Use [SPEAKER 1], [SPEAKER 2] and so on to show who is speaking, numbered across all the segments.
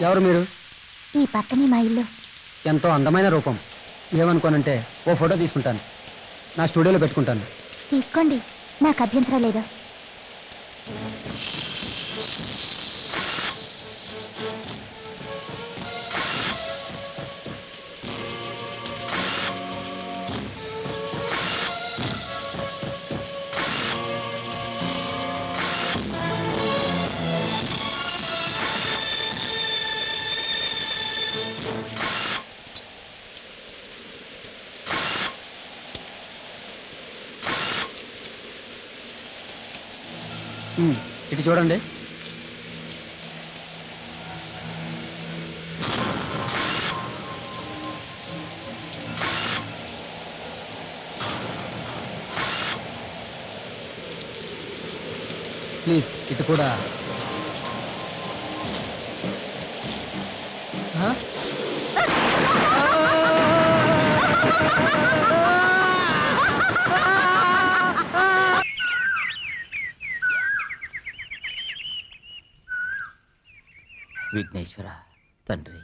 [SPEAKER 1] ఎవరు మీరు?
[SPEAKER 2] ఈ పక్కనే మా ఇల్లు.
[SPEAKER 1] ఎంతో అందమైన రూపం. ఏమనుకోనంటే ఓ ఫోటో తీసుకుంటాను, నా స్టూడియోలో పెట్టుకుంటాను.
[SPEAKER 2] తీసుకోండి, నాకు అభ్యంతరం లేదు.
[SPEAKER 1] ఇటు చూడండి. ప్లీజ్ ఇటు కూడా.
[SPEAKER 3] విఘ్నేశ్వర తండ్రి,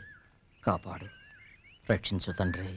[SPEAKER 3] కాపాడు, రక్షించు తండ్రి.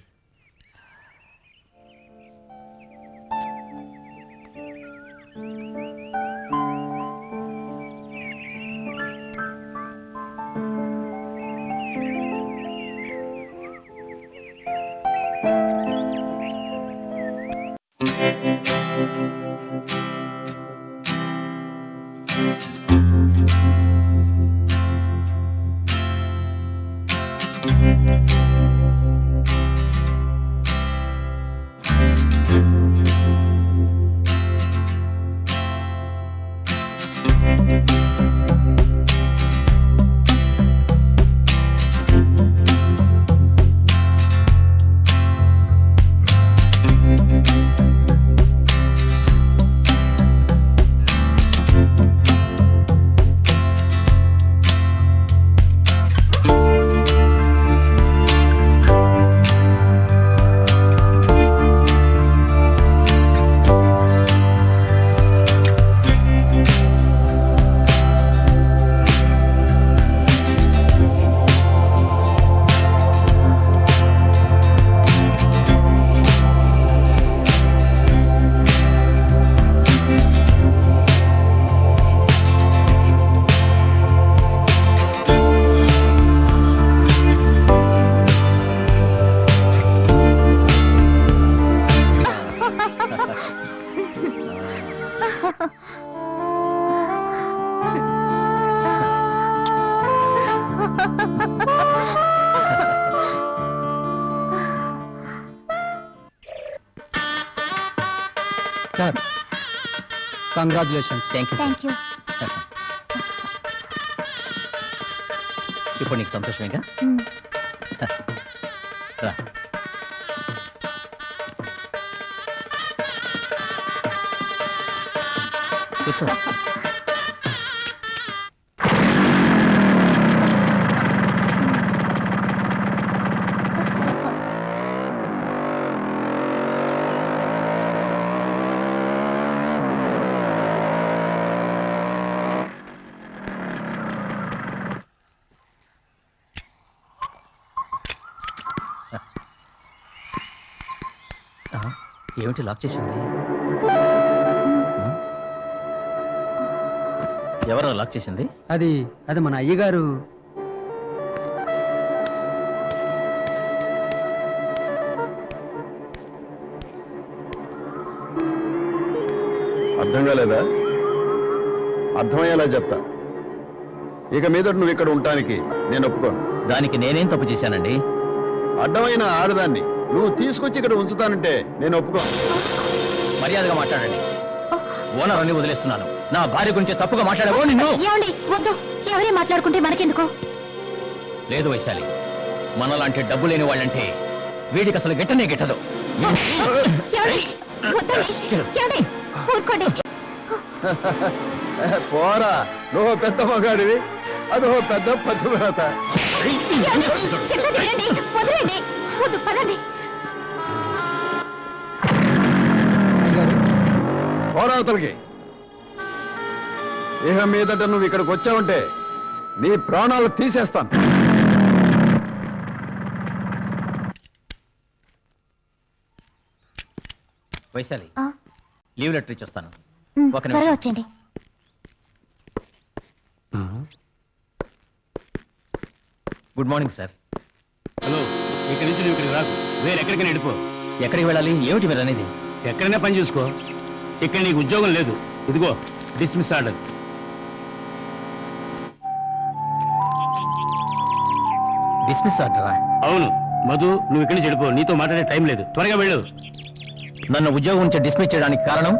[SPEAKER 1] Sir, congratulations.
[SPEAKER 3] Thank you.
[SPEAKER 2] Thank you.
[SPEAKER 3] ఇప్పుడు నీకు సంతోషమేగా? రా. కూర్చో. ఏమిటి లాక్ చేసింది? ఎవరో లాక్ చేసింది?
[SPEAKER 1] అది మన అయ్యగారు.
[SPEAKER 4] అర్థం కాలేదా? అర్థమయ్యేలా చెప్తా. ఇక మీద నువ్వు ఇక్కడ ఉండటానికి నేను ఒప్పుకోను.
[SPEAKER 3] దానికి నేనేం తప్పు చేశానండి?
[SPEAKER 4] అడ్డమైన ఆడదాన్ని నువ్వు తీసుకొచ్చి ఇక్కడ ఉంచుతానంటే నేను ఒప్పుకోను.
[SPEAKER 3] మర్యాదగా మాట్లాడండి. ఓనర్ అని వదిలేస్తున్నాను. నా భార్య గురించి తప్పుగా మాట్లాడేవో నిన్ను.
[SPEAKER 2] వద్దు, ఎవరే మాట్లాడుకుంటే మనకెందుకు?
[SPEAKER 3] లేదు వైశాలి, మనలాంటి డబ్బు లేని వాళ్ళంటే వీడికి అసలు గిట్టనే గిట్టదు.
[SPEAKER 4] పోరా, నువ్వు పెద్ద మగాడివి, అదో పెద్ద పతివ్రత. పోరావతలకి. ఇక మీదట నువ్వు ఇక్కడికి వచ్చావంటే నీ ప్రాణాలు తీసేస్తాను.
[SPEAKER 3] వైశాలి
[SPEAKER 2] ఆ,
[SPEAKER 3] లీవ్ లెటర్ ఇచ్చి వస్తాను. ఒక నిమిషం.
[SPEAKER 2] త్వరగా వచ్చేయండి.
[SPEAKER 3] Good morning sir.
[SPEAKER 5] హలో, ఇక్కడి నుంచి నువ్వు ఇక్కడికి రాకు. వేరెక్కడికైనా వెళ్ళిపో.
[SPEAKER 3] ఎక్కడికి వెళ్ళాలి? ఏమిటి మీరు అనేది?
[SPEAKER 5] ఎక్కడైనా పని చూసుకో. ఇక్కడ నీకు ఉద్యోగం లేదు. ఇదిగో డిస్మిస్ ఆర్డర్.
[SPEAKER 3] డిస్మిస్ ఆర్డరా?
[SPEAKER 5] అవును మధు, నువ్వు ఇక్కడి నుంచి వెళ్ళిపో. నీతో మాట్లాడే టైం లేదు. త్వరగా వెళ్ళు.
[SPEAKER 3] నన్ను ఉద్యోగం నుంచి డిస్మిస్ చేయడానికి కారణం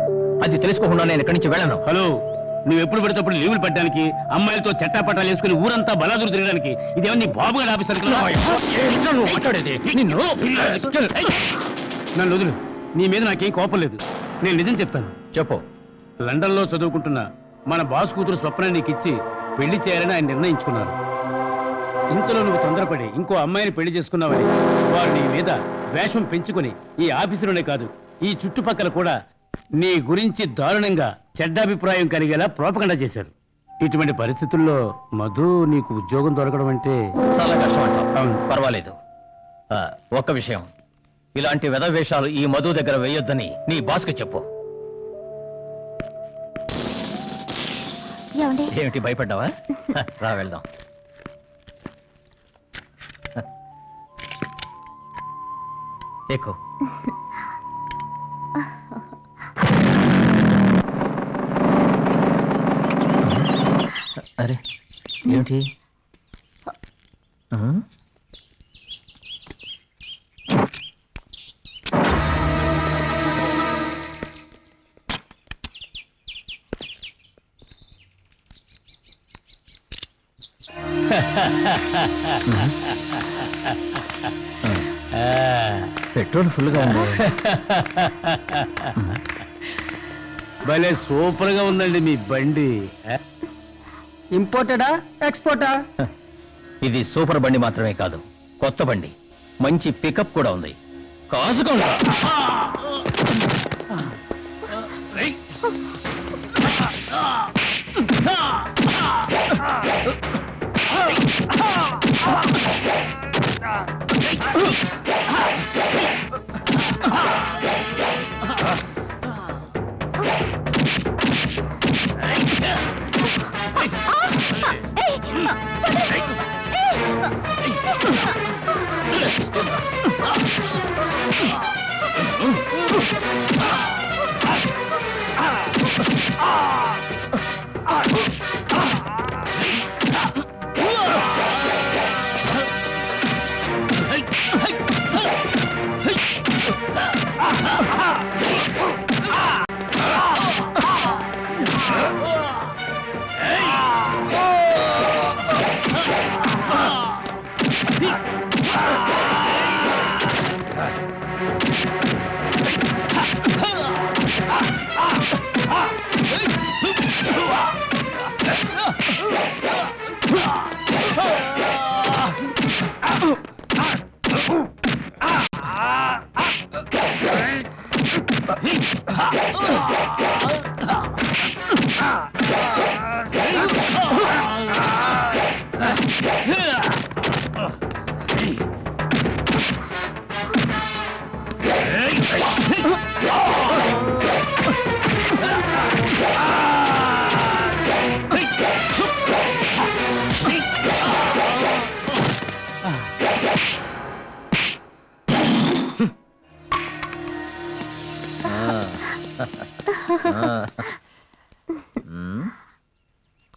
[SPEAKER 3] అది తెలుసుకోకుండా నేను ఇక్కడి నుంచి వెళ్ళను.
[SPEAKER 5] హలో, నువ్వు ఎప్పుడు పడితేప్పుడు లీవులు పెట్టడానికి, అమ్మాయిలతో చట్టాపట్టాలు వేసుకుని ఊరంతా బలాదురు తిరగడానికి ఇదేమో నీ బాబు గారి ఆఫీస్ అనుకున్నా?
[SPEAKER 3] మాట్లాడేది నిన్ను.
[SPEAKER 5] నన్ను వదులు. నీ మీద నాకేం కోపం లేదు. నేను నిజం చెప్తాను.
[SPEAKER 3] చెప్పు.
[SPEAKER 5] లండన్లో చదువుకుంటున్న మన బాస్ కూతురు స్వప్న నీకు ఇచ్చి పెళ్లి చేయాలని ఆయన నిర్ణయించుకున్నారు. ఇంతలో నువ్వు తొందరపడి ఇంకో అమ్మాయిని పెళ్లి చేసుకున్నావని వారు నీ మీద ద్వేషం పెంచుకుని ఈ ఆఫీసులోనే కాదు ఈ చుట్టుపక్కల కూడా నీ గురించి దారుణంగా చెడ్డాభిప్రాయం కలిగేలా ప్రోపగండా చేశారు. ఇటువంటి పరిస్థితుల్లో మధు నీకు ఉద్యోగం దొరకడం అంటే
[SPEAKER 3] చాలా కష్టం అంటావు.
[SPEAKER 5] అవును.
[SPEAKER 3] పర్వాలేదు. ఒక్క విషయం, ఇలాంటి వెధవేషాలు ఈ మధు దగ్గర వేయొద్దని నీ బాస్కి చెప్పు.
[SPEAKER 2] ఏమండి?
[SPEAKER 3] ఏమిటి భయపడ్డావా? రా వెళ్దాం. ఎక్కు. అరే ఏమిటి? పెట్రోల్ ఫుల్గా ఉంది.
[SPEAKER 5] భలే సూపర్ గా ఉందండి మీ బండి.
[SPEAKER 1] ఇంపోర్టెడా ఎక్స్పోర్టా?
[SPEAKER 3] ఇది సూపర్ బండి మాత్రమే కాదు, కొత్త బండి. మంచి పికప్ కూడా ఉంది. కాసుకోండి.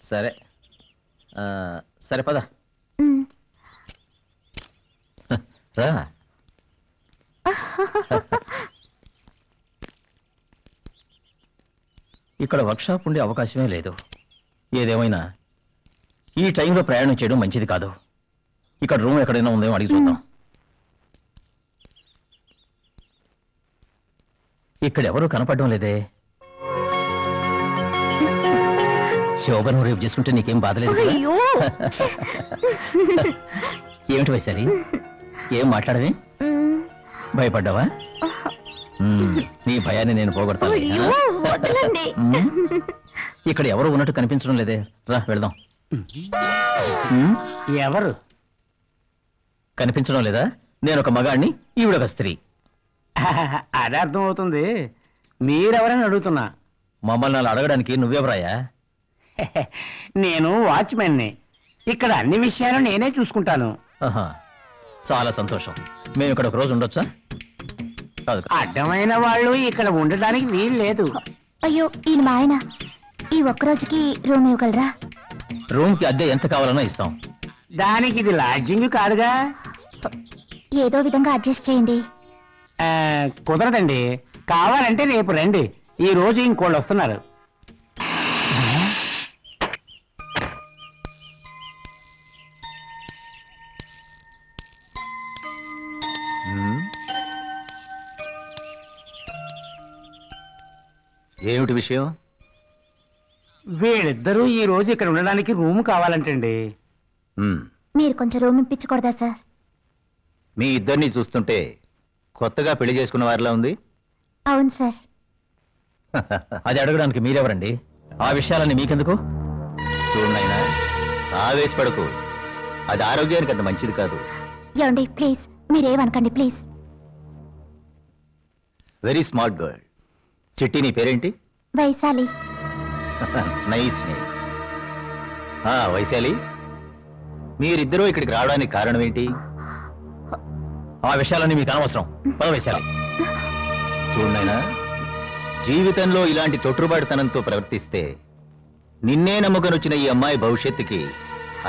[SPEAKER 3] సరే సరే పద రా. ఇక్కడ వర్క్షాప్ ఉండే అవకాశమే లేదు. ఏదేమైనా ఈ టైంలో ప్రయాణం చేయడం మంచిది కాదు. ఇక్కడ రూమ్ ఎక్కడైనా ఉందేమో అడిగి చూద్దాం. ఇక్కడ ఎవరూ కనపడడం లేదే. శోభను రేపు చేసుకుంటే నీకేం బాధలేదు కదా? ఏమిటి వైశాలి, ఏం మాట్లాడవే? భయపడ్డావా? నీ భయాన్ని నేను పోగొడతాను. ఇక్కడ ఎవరు ఉన్నట్టు కనిపించడం లేదే. రా వెళ్దాం.
[SPEAKER 5] ఎవరు
[SPEAKER 3] కనిపించడం లేదా? నేను ఒక మగాడిని, ఈవిడొక స్త్రీ.
[SPEAKER 5] అదే అర్థం అవుతుంది. మీరెవరని అడుగుతున్నా.
[SPEAKER 3] మమ్మల్ని అలా అడగడానికి నువ్వెవరాయా?
[SPEAKER 5] నేను వాచ్మెన్ని. ఇక్కడ అన్ని విషయాలు నేనే చూసుకుంటాను.
[SPEAKER 3] ఆహా, చాలా సంతోషం. మేము ఇక్కడ ఒక రోజు ఉండొచ్చా? కాదు కాదు.
[SPEAKER 5] అడ్డమైన వాళ్ళు ఇక్కడ ఉండడానికి వీలు లేదు.
[SPEAKER 2] అయ్యో ఈయన మా ఆయన. ఈ ఒక్కరోజుకి రూమ్ ఇవ్వగలరా?
[SPEAKER 3] రూమ్కి అద్దె ఎంత కావాలన్నా ఇస్తాం.
[SPEAKER 5] దానికి ఇది లాడ్జింగ్ కాదుగా.
[SPEAKER 2] ఏదో విధంగా అడ్జస్ట్ చేయండి.
[SPEAKER 5] కుదరదండి. కావాలంటే రేపు రండి. ఈ రోజు ఇంకోళ్ళు వస్తున్నారు.
[SPEAKER 3] ఏమిటి విషయం?
[SPEAKER 5] వీళ్ళిద్దరూ ఈ రోజు ఇక్కడ ఉండడానికి రూమ్ కావాలంటండి.
[SPEAKER 2] మీరు కొంచెం రూమ్ ఇప్పించకూడదా సార్?
[SPEAKER 3] మీ ఇద్దరిని చూస్తుంటే కొత్తగా పెళ్లి చేసుకున్న వారిలా ఉంది.
[SPEAKER 2] అవును సార్.
[SPEAKER 3] అది అడగడానికి మీరెవరండి? ఆ విషయాలన్నీ మీకెందుకు? చూడనైనా ఆవేశపడకు. అది ఆరోగ్యానికి అంత మంచిది కాదు.
[SPEAKER 2] ఏమండి ప్లీజ్ మీరేమనకండి ప్లీజ్.
[SPEAKER 3] Very smart girl. చిట్టి, నీ పేరేంటి?
[SPEAKER 2] వైశాలి.
[SPEAKER 3] Nice name. వైశాలి, మీరిద్దరూ ఇక్కడికి రావడానికి కారణం ఏంటి? ఆ విషయాలన్నీ మీకు అనవసరం. పద వైశాలి. చూడనైనా, జీవితంలో ఇలాంటి తొట్టుబాటుతనంతో ప్రవర్తిస్తే నిన్నే నమ్మకనొచ్చిన ఈ అమ్మాయి భవిష్యత్తుకి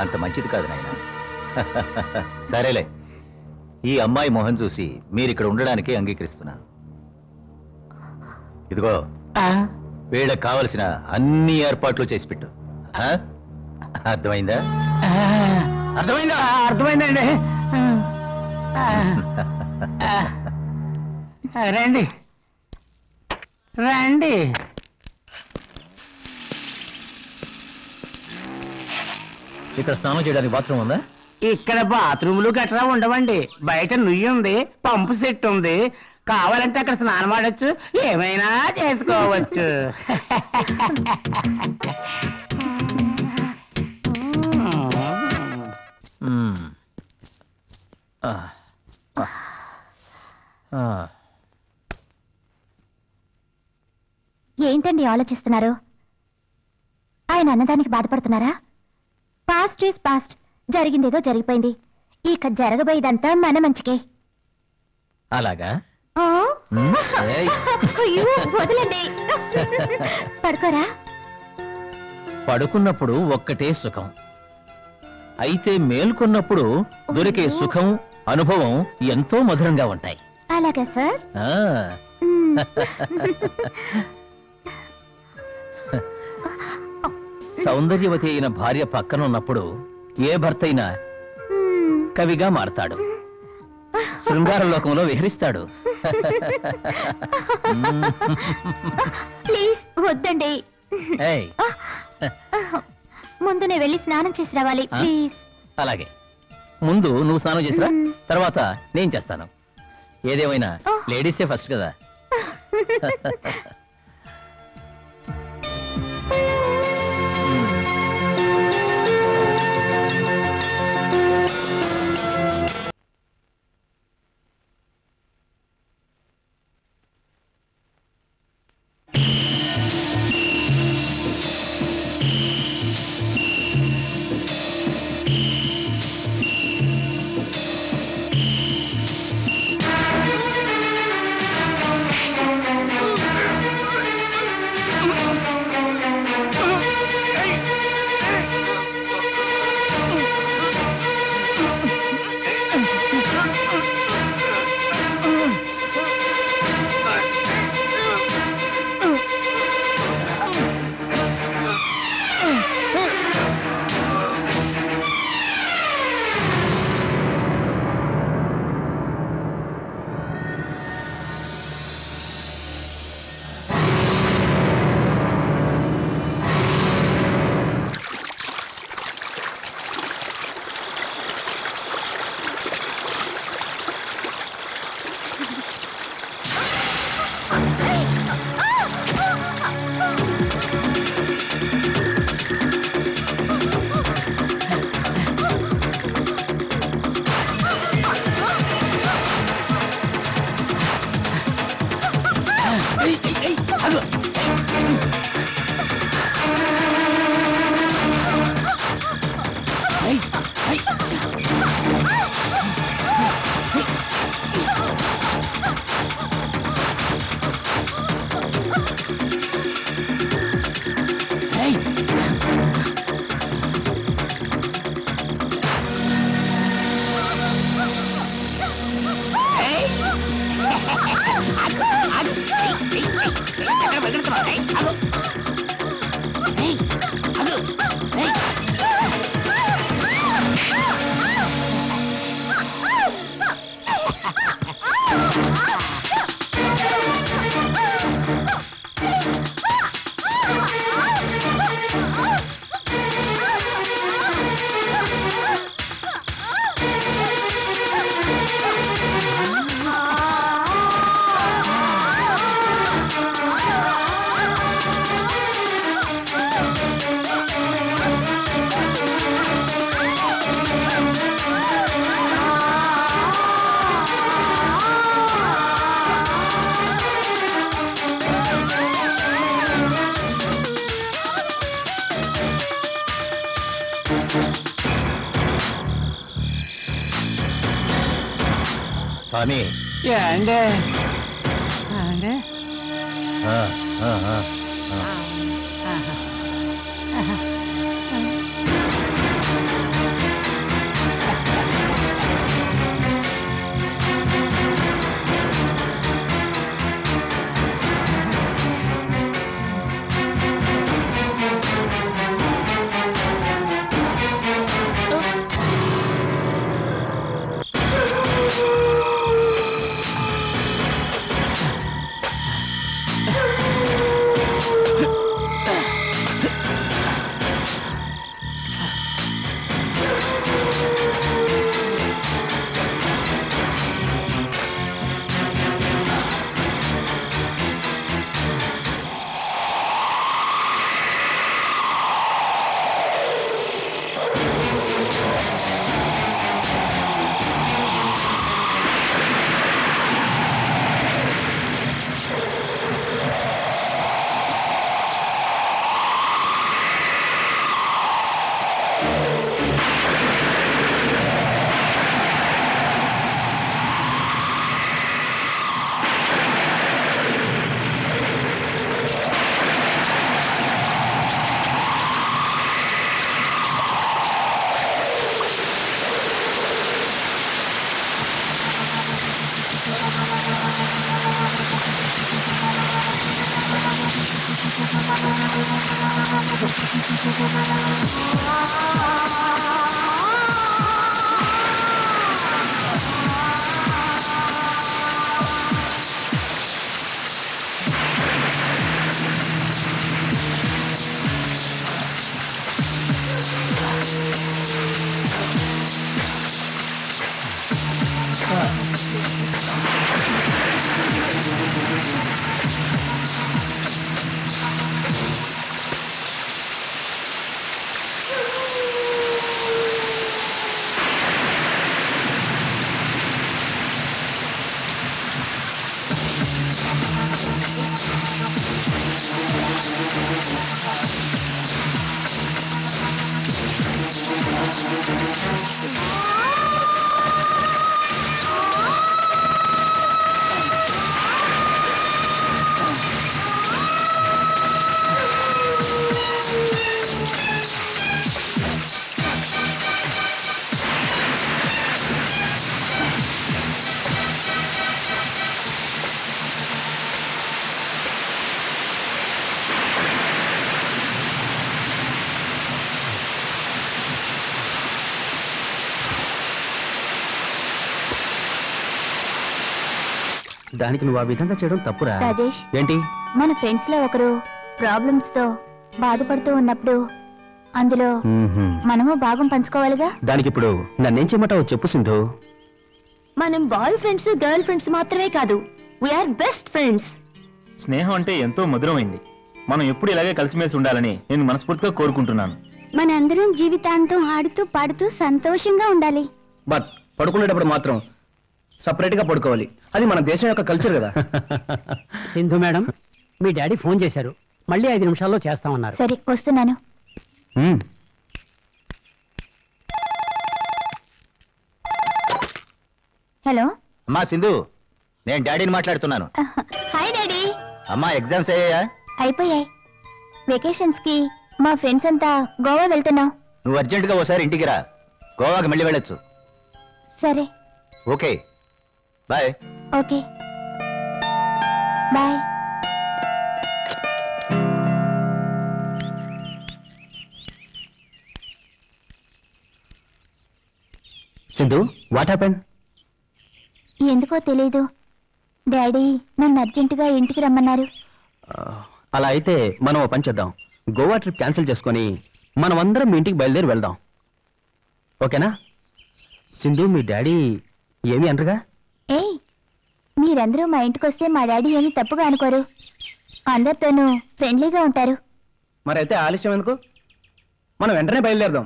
[SPEAKER 3] అంత మంచిది కాదు నాయన. సరేలే, ఈ అమ్మాయి మొహం చూసి మీరిక్కడ ఉండడానికి అంగీకరిస్తున్నాను. ఇదిగో, వీళ్ళకి కావలసిన అన్ని ఏర్పాట్లు చేసి పెట్టు. అర్థమైందా? అర్థమైందా?
[SPEAKER 5] అర్థమైందండి. రండి రండి.
[SPEAKER 3] ఇక్కడ స్నానం చేయడానికి బాత్రూమ్ ఉందా?
[SPEAKER 5] ఇక్కడ బాత్రూములు గట్రా ఉండవండి. బయట నుయ్యి ఉంది, పంపు సెట్ ఉంది. కావాలంటే అక్కడ స్నానం ఆడొచ్చు, ఏమైనా చేసుకోవచ్చు.
[SPEAKER 2] ఏంటండి ఆలోచిస్తున్నారు? ఆయన అన్నదానికి బాధపడుతున్నారా? Past is past. జరిగిందేదో జరిగిపోయింది. ఇక జరగబోయేదంతా మన మంచికే.
[SPEAKER 3] అలాగా?
[SPEAKER 2] ఆ?
[SPEAKER 3] ఏయ్.
[SPEAKER 2] అయ్యో, వదలండి. పడుకోరా?
[SPEAKER 3] పడుకున్నప్పుడు ఒక్కటే సుఖం. అయితే మేల్కొన్నప్పుడు దొరికే సుఖం, అనుభవం ఎంతో మధురంగా ఉంటాయి.
[SPEAKER 2] అలాగా సార్?
[SPEAKER 3] ఆ.
[SPEAKER 2] మ్మ్.
[SPEAKER 3] సౌందర్యవతి అయిన భార్య పక్కన ఉన్నప్పుడు ఏ భర్త అయినా
[SPEAKER 2] మ్మ్.
[SPEAKER 3] కవిగా మారతాడు, శృంగార లోకంలో విహరిస్తాడు.
[SPEAKER 2] ప్లీజ్ వద్దండి.
[SPEAKER 3] ఏయ్,
[SPEAKER 2] ముందు నేను వెళ్ళి స్నానం చేసి రావాలి. ప్లీజ్.
[SPEAKER 3] అలాగే, ముందు నువ్వు స్నానం చేసిరా,
[SPEAKER 2] మ్మ్.
[SPEAKER 3] తర్వాత నేను చేస్తాను. ఏదేమైనా లేడీసే ఫస్ట్ కదా. స్వామి
[SPEAKER 6] అండి అండి
[SPEAKER 3] ఆ, ఆ, ఆ, ఆ.
[SPEAKER 1] దానికి నువ్వు ఆ విధంగా చేయడం తప్పురా.
[SPEAKER 2] రాజేష్,
[SPEAKER 1] ఏంటి?
[SPEAKER 2] మన ఫ్రెండ్స్ లో ఒకరు ప్రాబ్లమ్స్ తో బాధపడుతూ ఉన్నప్పుడు అందులో మనము భాగం పంచుకోవాలిగా.
[SPEAKER 1] దానికి ఇప్పుడు నన్నేం చెమ్మటావో చెప్పు సింధు.
[SPEAKER 2] మనం బాయ్ ఫ్రెండ్స్ గర్ల్ ఫ్రెండ్స్ మాత్రమే కాదు, వీఆర్ బెస్ట్ ఫ్రెండ్స్.
[SPEAKER 3] స్నేహం అంటే ఎంతో మధురమైంది. మనం ఎప్పుడు ఇలాగే కలిసిమెలిసి ఉండాలని నేను మనస్ఫూర్తిగా కోరుకుంటున్నాను.
[SPEAKER 2] మనందరం జీవితాంతం ఆడుతూ పాడుతూ సంతోషంగా ఉండాలి.
[SPEAKER 1] బట్ పడుకునేటప్పుడు మాత్రం సపరేట్ గా పడుకోవాలి. అది మన దేశం యొక్క కల్చర్ కదా.
[SPEAKER 6] సింధు మేడం, మీ డాడీ ఫోన్ చేశారు, మళ్ళీ 5 నిమిషాల్లో చేస్తామన్నారు.
[SPEAKER 2] సరే, వస్తున్నాను. హలో.
[SPEAKER 3] అమ్మా సింధు, నేను డాడీని మాట్లాడుతున్నాను.
[SPEAKER 2] Hi daddy.
[SPEAKER 3] అమ్మా ఎగ్జామ్స్ అయ్యాయా?
[SPEAKER 2] అయిపోయాయి. వెకేషన్స్ కి మా ఫ్రెండ్స్ అంతా గోవా వెళ్తున్నాం.
[SPEAKER 3] నువ్వు అర్జెంటుగా ఓసారి ఇంటికి రా. గోవాకి మళ్ళీ వెళ్ళొచ్చు.
[SPEAKER 2] సరే.
[SPEAKER 3] Okay bye.
[SPEAKER 2] Okay bye.
[SPEAKER 1] Sindhu, what happen?
[SPEAKER 2] ఎందుకో తెలీదు, డాడీ నన్ను అర్జెంటుగా ఇంటికి రమ్మన్నారు.
[SPEAKER 1] అలా అయితే మనం ఓ పని చేద్దాం. గోవా ట్రిప్ క్యాన్సిల్ చేసుకొని మనం అందరం మీ ఇంటికి బయలుదేరి వెళ్దాం. ఓకేనా? సింధు, మీ డాడీ ఏమి అనరుగా?
[SPEAKER 2] ఏయ్, మీరందరూ మా ఇంటికి వస్తే మా డాడీ ఏమీ తప్పుగా అనుకోరు. అందరితోనూ ఫ్రెండ్లీగా ఉంటారు.
[SPEAKER 1] మరైతే ఆలస్యం ఎందుకు? మనం వెంటనే బయలుదేరదాం.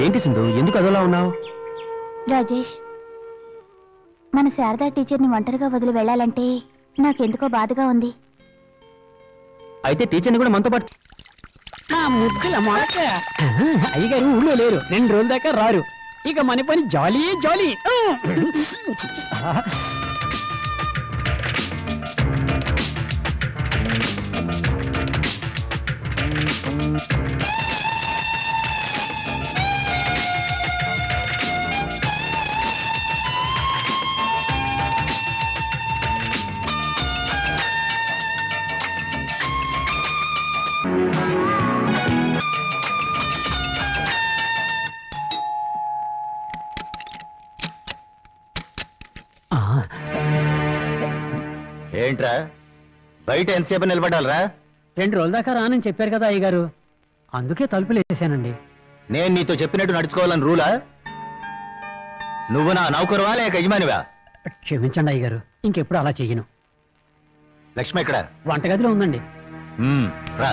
[SPEAKER 1] ఏంటి సింధు, ఎందుకు అదోలా ఉన్నావు?
[SPEAKER 2] రాజేష్, మన మన శారదా టీచర్ని ఒంటరిగా వదిలి వెళ్ళాలంటే నాకెందుకో బాధగా ఉంది.
[SPEAKER 1] అయితే టీచర్ని కూడా మనతో పాటు
[SPEAKER 6] నా ముద్దుల మొలక అయ్యగారు ఊళ్ళో లేరు, 2 రోజుల దాకా రారు. ఇక మన పని జాలీ జాలీ.
[SPEAKER 3] ఏంట్రా బయట ఎంతసేపు నిలబడాలరా?
[SPEAKER 6] 2 రోజుల దాకా రానని చెప్పారు కదా అయ్యగారు, అందుకే తలుపులు వేసేసానండి.
[SPEAKER 3] నేను నీతో చెప్పినట్టు నడుచుకోవాలని రూలా? నువ్వు నా నౌకరువా లేక యజమానివా?
[SPEAKER 6] క్షమించండి అయ్యగారు, ఇంకెప్పుడు అలా చెయ్యను.
[SPEAKER 3] లక్ష్మి ఎక్కడ?
[SPEAKER 6] వంటగదిలో ఉందండి.
[SPEAKER 3] రా.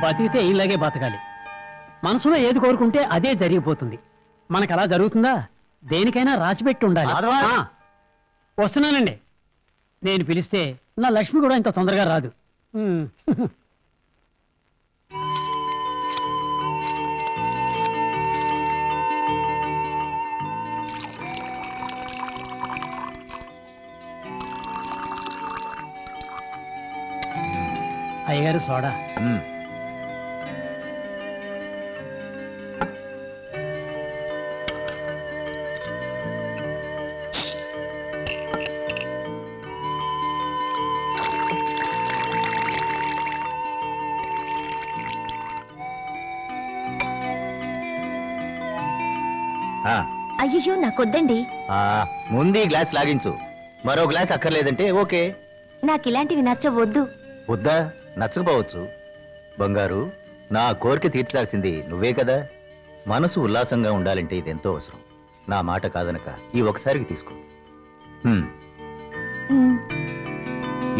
[SPEAKER 6] బతికితే ఇలాగే బతకాలి. మనసులో ఏది కోరుకుంటే అదే జరిగిపోతుంది. మనకు అలా జరుగుతుందా? దేనికైనా రాసిపెట్టి ఉండాలి.
[SPEAKER 3] మాధవా!
[SPEAKER 6] ఆ, వస్తున్నానండి. నేను పిలిస్తే నా లక్ష్మి కూడా ఇంత తొందరగా రాదు. ఉమ్. అయ్యగారు సోడా.
[SPEAKER 2] అయ్యో నాకొద్దండి.
[SPEAKER 3] ముందు ఈ గ్లాస్ లాగించు, మరో గ్లాస్ అక్కర్లేదంటే ఓకే.
[SPEAKER 2] నాకిలాంటివి నచ్చవద్దు.
[SPEAKER 3] వద్దా? నచ్చకపోవచ్చు. బంగారు, నా కోరిక తీర్చాల్సింది నువ్వే కదా. మనసు ఉల్లాసంగా ఉండాలంటే ఇదెంతో అవసరం. నా మాట కాదనక ఈ ఒకసారికి తీసుకో.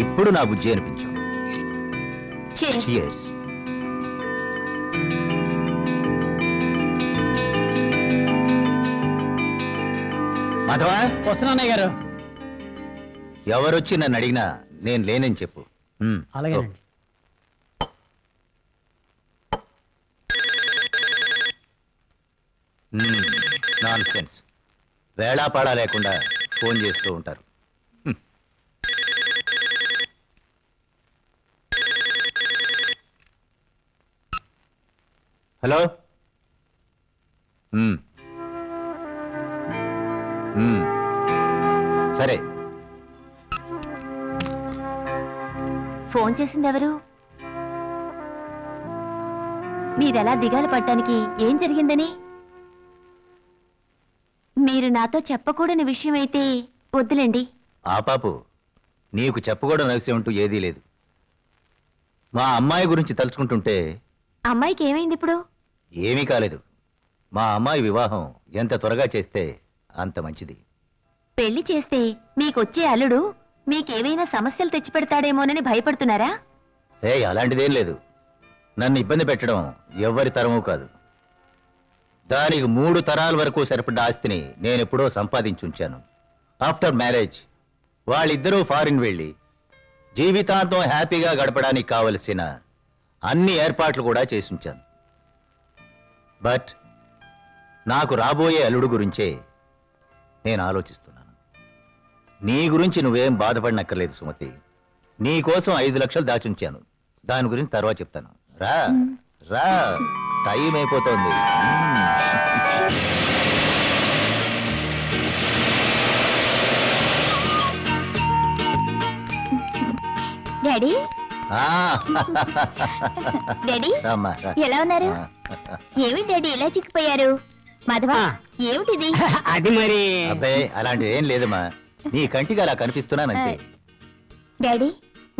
[SPEAKER 3] ఇప్పుడు నా బుజ్జి అనిపించు. Cheers. మాధవా,
[SPEAKER 6] వస్తున్నానయ్య గారు.
[SPEAKER 3] ఎవరొచ్చి నన్ను అడిగినా నేను లేనని చెప్పు.
[SPEAKER 6] అలాగేనండి.
[SPEAKER 3] Non sense. వేళాపాడా లేకుండా ఫోన్ చేస్తూ ఉంటారు. హలో. సరే.
[SPEAKER 2] ఫోన్ చేసింది ఎవరు? మీరెలా దిగాలు పడ్డానికి ఏం జరిగిందని? మీరు నాతో చెప్పకూడని విషయం అయితే వద్దులేండి.
[SPEAKER 3] ఆ పాపు, నీకు చెప్పకూడని విషయం అంటూ ఏదీ లేదు. మా అమ్మాయి గురించి తలుచుకుంటుంటే.
[SPEAKER 2] అమ్మాయికి ఏమైంది ఇప్పుడు?
[SPEAKER 3] ఏమీ కాలేదు. మా అమ్మాయి వివాహం ఎంత త్వరగా చేస్తే అంత మంచిది.
[SPEAKER 2] పెళ్లి చేస్తే మీకొచ్చే అల్లుడు మీకేవైనా సమస్యలు తెచ్చిపెడతాడేమోనని భయపడుతున్నారా?
[SPEAKER 3] అలాంటిదేం లేదు. నన్ను ఇబ్బంది పెట్టడం ఎవ్వరి తరమూ కాదు. దానికి 3 తరాల వరకు సరిపడ్డ ఆస్తిని నేనెప్పుడో సంపాదించుంచాను. ఆఫ్టర్ మ్యారేజ్ వాళ్ళిద్దరూ ఫారిన్ వెళ్ళి జీవితాంతం హ్యాపీగా గడపడానికి కావలసిన అన్ని ఏర్పాట్లు కూడా చేసుంచాను. బట్ నాకు రాబోయే అల్లుడు గురించే నేను ఆలోచిస్తున్నాను. నీ గురించి నువ్వేం బాధపడినక్కర్లేదు సుమతి. నీ కోసం 5 లక్షలు దాచుంచాను. దాని గురించి తర్వాత చెప్తాను. రా రా, టైం అయిపోతుంది.
[SPEAKER 2] డాడీ, డాడీ
[SPEAKER 3] రామ్మా, రా.
[SPEAKER 2] ఎలా ఉన్నారు? ఏమిటి డాడీ ఇలా చిక్కిపోయారు? మాధవా, ఏమిటిది?
[SPEAKER 6] అది మరి
[SPEAKER 3] అబ్బాయి, అలాంటిది ఏం లేదమ్మా. నీ కంటికి అలా కనిపిస్తున్నానంతే.
[SPEAKER 2] డాడీ,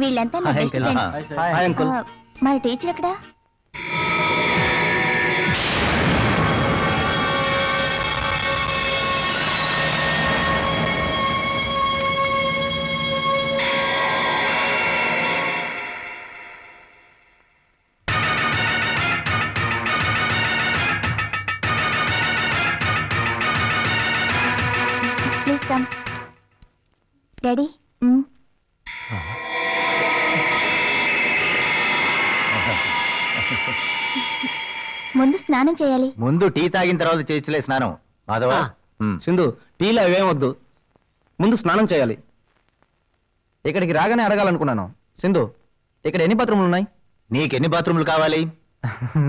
[SPEAKER 2] వీళ్ళంతా నా బెస్ట్ ఫ్రెండ్స్.
[SPEAKER 1] Hi uncle.
[SPEAKER 2] మరి టీచర్ ఎక్కడా? చేస్తాం. డాడీ ముందు స్నానం చేయాలి.
[SPEAKER 3] ముందు టీ తాగిన తర్వాత చేయించలే స్నానం. మాధవ
[SPEAKER 1] సింధు టీలో అవేం వద్దు, ముందు స్నానం చేయాలి. ఇక్కడికి రాగానే అడగాలనుకున్నాను. సింధు, ఇక్కడ ఎన్ని బాత్రూమ్లు ఉన్నాయి?
[SPEAKER 3] నీకెన్ని బాత్రూమ్లు కావాలి?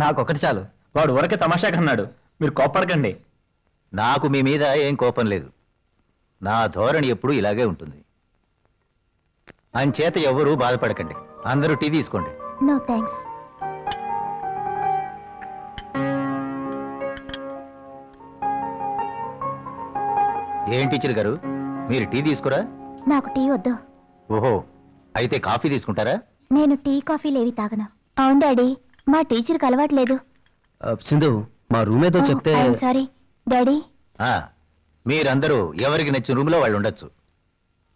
[SPEAKER 1] నాకొకటి చాలు.
[SPEAKER 3] వాడు ఊరకే తమాషాగా అన్నాడు, మీరు కోప్పడకండి. నాకు మీ మీద ఏం కోపం లేదు. నా ధోరణి ఎప్పుడు ఇలాగే ఉంటుంది. అంచేత ఎవరూ బాధపడకండి. అందరూ టీ తీసుకోండి.
[SPEAKER 2] No thanks.
[SPEAKER 3] ఏం టీచర్ గారు, మీరు టీ తీసుకురా?
[SPEAKER 2] నాకు టీ వద్దు.
[SPEAKER 3] ఓహో, అయితే కాఫీ తీసుకుంటారా?
[SPEAKER 2] నేను టీ కాఫీలు ఏవి తాగను. అవును డాడీ, మా టీచర్కి అలవాట్లేదు.
[SPEAKER 1] సింధు, మా రూమ్ ఏదో చెప్తే.
[SPEAKER 2] Sorry daddy.
[SPEAKER 3] మీరందరూ ఎవరికి నచ్చిన రూమ్ లో వాళ్ళు ఉండొచ్చు.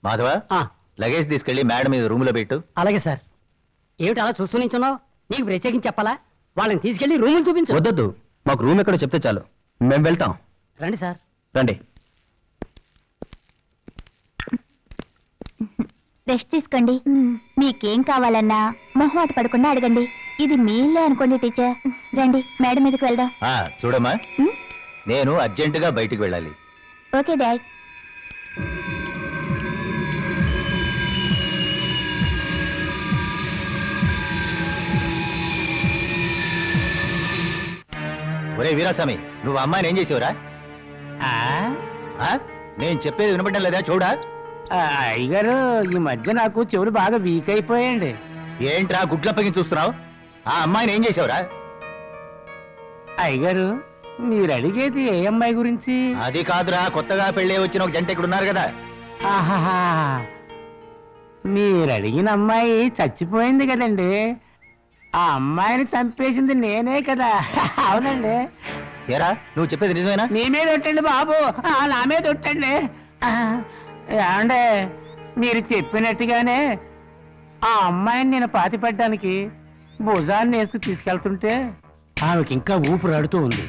[SPEAKER 3] మాధవ, లగేజ్ తీసుకెళ్లి మేడం మీద రూమ్ లో పెట్టు.
[SPEAKER 6] అలాగే సార్. ఏమిటి అలా చూస్తూ నించున్నావు? నీకు ప్రత్యేకించి చెప్పాలా? వాళ్ళని తీసుకెళ్లి రూములు చూపించు.
[SPEAKER 1] వద్దొద్దు, మాకు రూమ్ ఎక్కడో చెప్తే చాలు, మేము వెళ్తాం.
[SPEAKER 6] రండి సార్.
[SPEAKER 1] రండి.
[SPEAKER 2] రెస్ట్ తీసుకోండి. మీకేం కావాలన్నా మొహమాట పడకుండా అడగండి. ఇది మీ ఇల్లే అనుకోండి టీచర్. రండి, మేడం మీదకి వెళ్దాం.
[SPEAKER 3] చూడమ్మా, నేను అర్జెంటుగా బయటికి వెళ్ళాలి.
[SPEAKER 2] Okay dad.
[SPEAKER 3] ఒరే వీరాస్వామి, నువ్వు అమ్మాయిని ఏం చేసేవరా? నేను చెప్పేది వినపడడం లేదా? చూడా.
[SPEAKER 5] అయ్యగారు, ఈ మధ్య నాకు చెవులు బాగా వీక్ అయిపోయాయండి.
[SPEAKER 3] ఏంట్రా గుడ్లప్పగి చూస్తున్నావు? ఆ అమ్మాయిని ఏం చేసావురా?
[SPEAKER 5] అయ్యగారు, మీరు అడిగేది ఏ అమ్మాయి గురించి?
[SPEAKER 3] అది కాదురా, కొత్తగా పెళ్ళే వచ్చిన ఒక జంట ఇక్కడ ఉన్నారు కదా.
[SPEAKER 5] ఆహాహా, మీరు అడిగిన అమ్మాయి చచ్చిపోయింది కదండి. ఆ అమ్మాయిని చంపేసింది నేనే కదా. అవునండి.
[SPEAKER 3] ఏరా, నువ్వు చెప్పేది నిజమేనా?
[SPEAKER 5] నీ మీద ఒట్టండి బాబు, నా మీద ఒట్టండి. ఏమండే, మీరు చెప్పినట్టుగానే ఆ అమ్మాయిని నేను పాతిపడ్డానికి భుజాన్ని వేసుకు తీసుకెళ్తుంటే ఆమెకి ఇంకా ఊపిరాడుతూ ఉంది.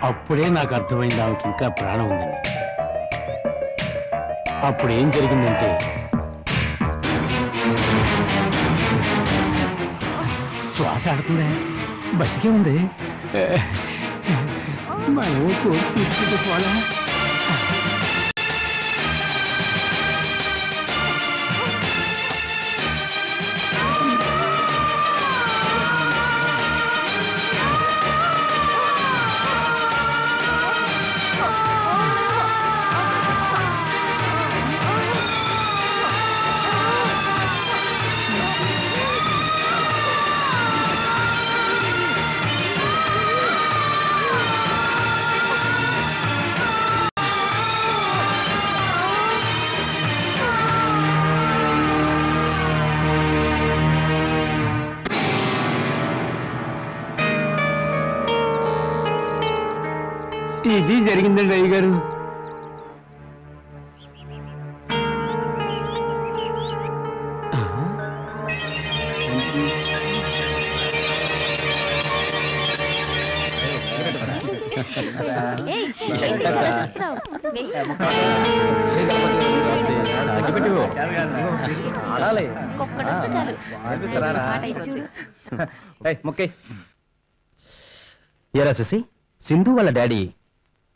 [SPEAKER 5] అప్పుడే నాకు అర్థమైంది ఆమెకి ఇంకా ప్రాణం ఉందని. అప్పుడు ఏం జరిగిందంటే, శ్వాస ఆడుతుందే, బతికే ఉంది. మనం తీసుకుపోలా. ఇది జరిగిందండి అయ్యగారు.
[SPEAKER 1] ఏరా శశి, సింధు వాళ్ళ డాడీ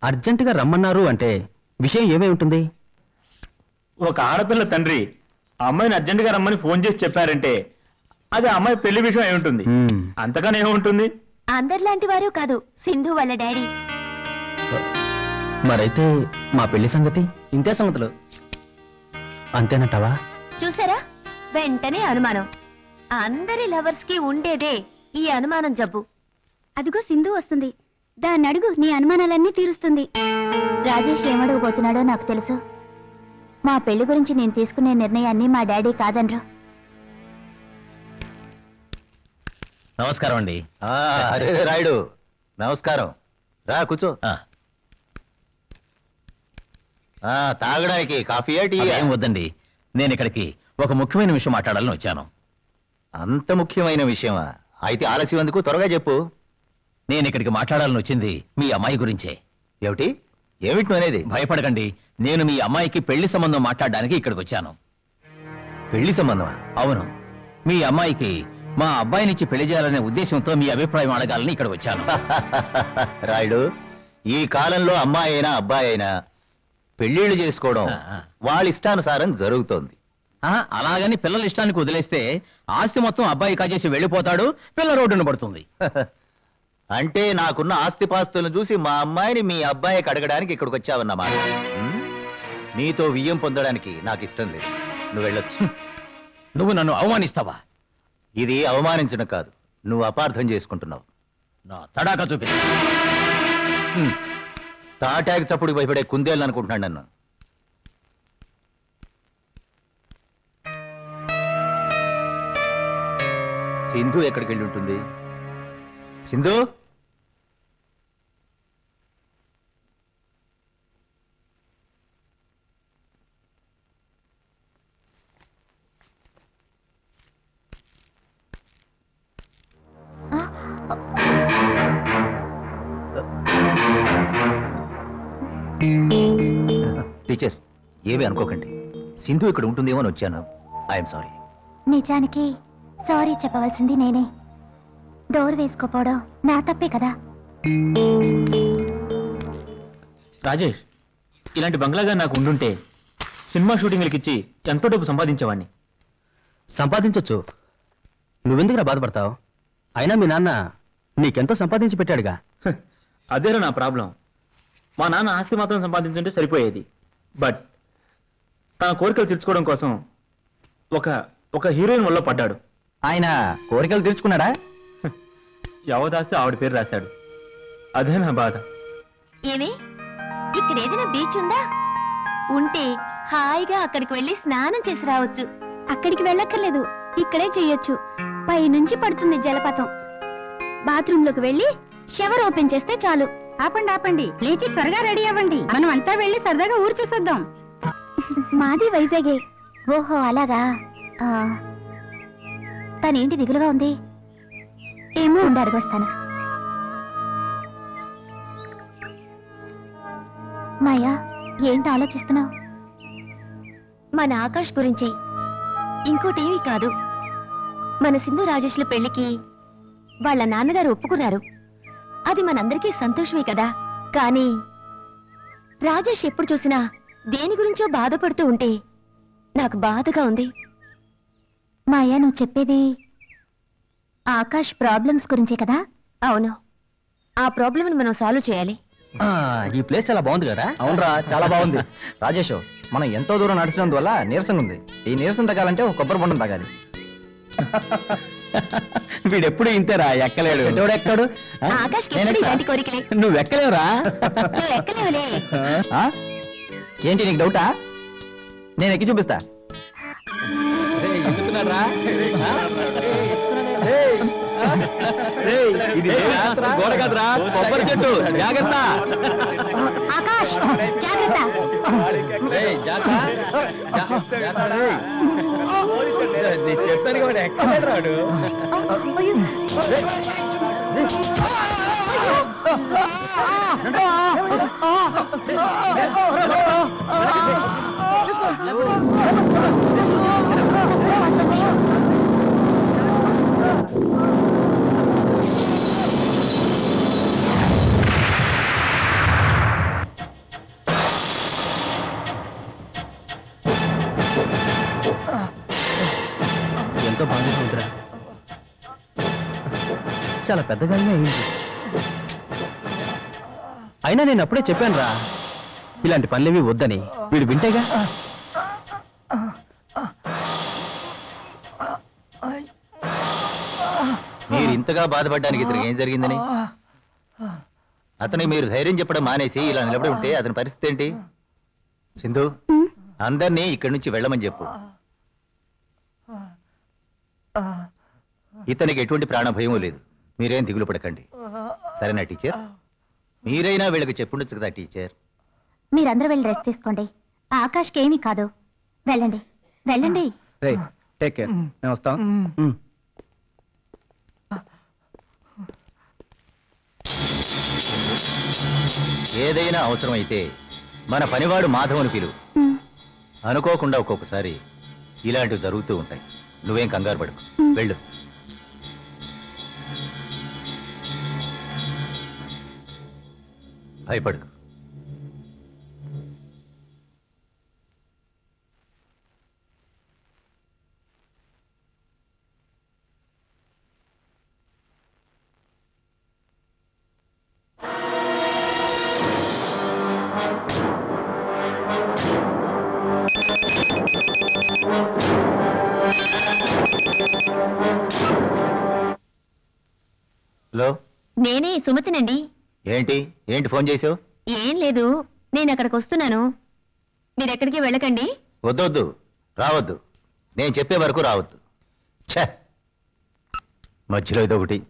[SPEAKER 1] అర్జెంటుగా రమ్మన్నారు అంటే విషయం ఏమై ఉంటుంది?
[SPEAKER 7] ఒక ఆడపిల్ల తండ్రి అమ్మాయిని అర్జెంటుగా రమ్మని ఫోన్ చేసి చెప్పారంటే అది అమ్మాయి పెళ్లి విషయం అయి ఉంటుంది. అంతగానే ఏముంటుంది?
[SPEAKER 2] అందరిలాంటి వారు కాదు, సింధు వాళ్ళ డాడీ.
[SPEAKER 1] మరైతే మా పెళ్లి సంగతి? ఇంతే సంగతులు. అంతేనంటావా?
[SPEAKER 2] చూసారా, వెంటనే అనుమానం. అందరి లవర్స్ కి ఉండేదే ఈ అనుమానం జబ్బు. అదిగో సింధు వస్తుంది, దాన్ని అడుగు, నీ అనుమానాలన్నీ తీరుస్తుంది. రాజేష్ ఏమడగబోతున్నాడో నాకు తెలుసు. మా పెళ్లి గురించి నేను తీసుకునే నిర్ణయాన్ని మా డాడీ కాదనరు.
[SPEAKER 3] నమస్కారం అండి. అరే రాయుడు, నమస్కారం. రా కూర్చో. తాగడానికి కాఫీయా, టీ? ఏం వద్దండి, నేను ఇక్కడికి ఒక ముఖ్యమైన విషయం మాట్లాడాలని వచ్చాను. అంత ముఖ్యమైన విషయమా? అయితే ఆలస్యం ఎందుకు, త్వరగా చెప్పు. నేను ఇక్కడికి మాట్లాడాలని వచ్చింది మీ అమ్మాయి గురించే. ఏమిటి, ఏమిటి అనేది? భయపడకండి, నేను మీ అమ్మాయికి పెళ్లి సంబంధం మాట్లాడడానికి ఇక్కడికి వచ్చాను. పెళ్లి సంబంధమా? అవును, మీ అమ్మాయికి మా అబ్బాయినిచ్చి పెళ్లి చేయాలనే ఉద్దేశంతో మీ అభిప్రాయం అడగాలని ఇక్కడికి వచ్చాను. రాయుడు, ఈ కాలంలో అమ్మాయి అయినా అబ్బాయి అయినా పెళ్లిళ్ళు చేసుకోవడం వాళ్ళ ఇష్టానుసారం జరుగుతోంది. అలాగని పిల్లల ఇష్టానికి వదిలేస్తే ఆస్తి మొత్తం అబ్బాయి కాజేసి వెళ్ళిపోతాడు, పిల్ల రోడ్డున పడుతుంది. అంటే నాకున్న ఆస్తిపాస్తులను చూసి మా అమ్మాయిని మీ అబ్బాయికి అడగడానికి ఇక్కడికి వచ్చావన్నమాట. నీతో వియ్యం పొందడానికి నాకు ఇష్టం లేదు, నువ్వు వెళ్ళొచ్చు. నువ్వు నన్ను అవమానిస్తావా? ఇది అవమానించడం కాదు, నువ్వు అపార్థం చేసుకుంటున్నావు. నా తడాక చూపి. తాటాకి చప్పుడు భయపడే కుందేళ్ళు అనుకుంటున్నాడు నన్ను. సింధు ఎక్కడికి వెళ్ళి ఉంటుంది? సింధు, టీచర్ ఏమీ అనుకోకండి, సింధు ఇక్కడ ఉంటుందేమో అని వచ్చాను. I'm sorry.
[SPEAKER 2] నిజానికి సారీ చెప్పవలసింది నేనే. డోర్ వేసుకోపోవడం నా తప్పే కదా.
[SPEAKER 7] రాజేష్, ఇలాంటి బంగ్లాగా నాకు ఉండుంటే సినిమా షూటింగ్లకి ఇచ్చి ఎంతో డబ్బు సంపాదించేవాడిని.
[SPEAKER 1] సంపాదించొచ్చు, నువ్వెందుకురా బాధపడతావు? అయినా మీ నాన్న నీకెంతో సంపాదించి పెట్టాడుగా.
[SPEAKER 7] అదేరా నా ప్రాబ్లం. మా నాన్న ఆస్తి మాత్రం సంపాదించుంటే సరిపోయేది. బట్ తన కోరికలు తీర్చుకోవడం కోసం ఒక హీరోయిన్ వల్ల పడ్డాడు.
[SPEAKER 3] ఆయన కోరికలు తీర్చుకున్నాడా?
[SPEAKER 7] యావదాస్తి ఆవిడ పేరు రాశాడు. అదే నా బాధ.
[SPEAKER 2] ఏమి ఇక్కడ ఏదైనా బీచ్ ఉందా? ఉంటే హాయిగా అక్కడికి వెళ్ళి స్నానం చేసి రావచ్చు. అక్కడికి వెళ్ళక్కర్లేదు, ఇక్కడే చెయ్యొచ్చు. పైనుంచి పడుతుంది జలపాతం. బాత్రూమ్ లోకి వెళ్ళి షవర్ ఓపెన్ చేస్తే చాలు. ఆపండి ఆపండి, లేచి త్వరగా రెడీ అవ్వండి, మనం అంతా వెళ్ళి సరదాగా ఊరు చూసొద్దాం. మాది వైజాగే. ఓహో అలాగా. తనేంటి దిగులుగా ఉంది? ఏమో ఉండి అడుగొస్తాను. మాయా, ఏంటి ఆలోచిస్తున్నావు? మన ఆకాష్ గురించి. ఇంకోటేమీ కాదు, మన సింధు రాజేష్ల పెళ్లికి వాళ్ళ నాన్నగారు ఒప్పుకున్నారు. అది మనందరికీ సంతోషమే కదా. కానీ రాజేష్ ఎప్పుడు చూసినా దేని గురించో బాధపడుతూ ఉంటే నాకు బాధగా ఉంది. మాయా, నువ్వు చెప్పేది ఆకాష్ ప్రాబ్లమ్స్ గురించే కదా? అవును, ఆ ప్రాబ్లమ్ని మనం సాల్వ్ చేయాలి.
[SPEAKER 1] ఈ ప్లేస్ చాలా బాగుంది కదా.
[SPEAKER 3] అవునరా, చాలా బాగుంది. రాజేష్, మనం ఎంతో దూరం నడిచినందువల్ల నీరసంగా ఉంది. ఈ నీరసం తగ్గాలంటే ఒక కొబ్బరి బొండం తాగాలి.
[SPEAKER 1] వీడెప్పుడు ఇంతేరా, ఎక్కలేడు.
[SPEAKER 3] ఎక్కడు?
[SPEAKER 2] ఆకాష్ ఇలాంటి కోరికలే.
[SPEAKER 1] నువ్వు ఎక్కలేవురా.
[SPEAKER 2] నువ్వు ఎక్కలేవులే.
[SPEAKER 3] ఏంటి నీకు డౌటా? నేను ఎక్కి చూపిస్తా.
[SPEAKER 1] ఇది గోడ కాదురా, కొబ్బరి చెట్టు. జాగ్రత్త
[SPEAKER 2] ఆకాష్, జాగ్రత్త.
[SPEAKER 1] చెప్పాను కూడా ఎక్కలేడు రాడు. ఎంతో బాగా ఉందిరా. చాలా పెద్దగానే అయింది. అయినా నేను అప్పుడే చెప్పాను రా, ఇలాంటి పనులేవి వద్దని. వీడు వింటేగా.
[SPEAKER 3] మీరు ఇంతగా బాధపడడానికి ఇతనికి ఏం జరిగిందని? అతనికి మీరు ధైర్యం చెప్పడం మానేసి ఇలా నిలబడి ఉంటే అతని పరిస్థితి ఏంటి? సింధు, అందరినీ ఇక్కడి నుంచి వెళ్ళమని చెప్పు. ఇతనికి ఎటువంటి ప్రాణ భయమూ లేదు. మీరేం దిగులు పడకండి, సరేనా టీచర్? మీరైనా వీళ్ళకి చెప్పుండొచ్చు కదా టీచర్.
[SPEAKER 2] మీరందరూ వెళ్ళి రెస్ట్ తీసుకోండి. ఆకాష్కి ఏమీ కాదు. వెళ్ళండి వెళ్ళండి.
[SPEAKER 1] టేక్ కేర్, నేను వస్తాం.
[SPEAKER 3] ఏదైనా అవసరమైతే మన పనివాడు మాధవుని పిలువు. అనుకోకుండా ఒక్కొక్కసారి ఇలాంటివి జరుగుతూ ఉంటాయి. నువ్వేం కంగారు పడకు, వెళ్ళు. భయపడకు. హలో,
[SPEAKER 2] నేనే సుమతినండి.
[SPEAKER 3] ఏంటి ఏంటి ఫోన్ చేసావు?
[SPEAKER 2] ఏం లేదు, నేను అక్కడికి వస్తున్నాను. మీరెక్కడికి వెళ్ళకండి.
[SPEAKER 3] వద్దొద్దు, రావద్దు. నేను చెప్పే వరకు రావద్దు. ఛే, మధ్యలో ఇదొకటి.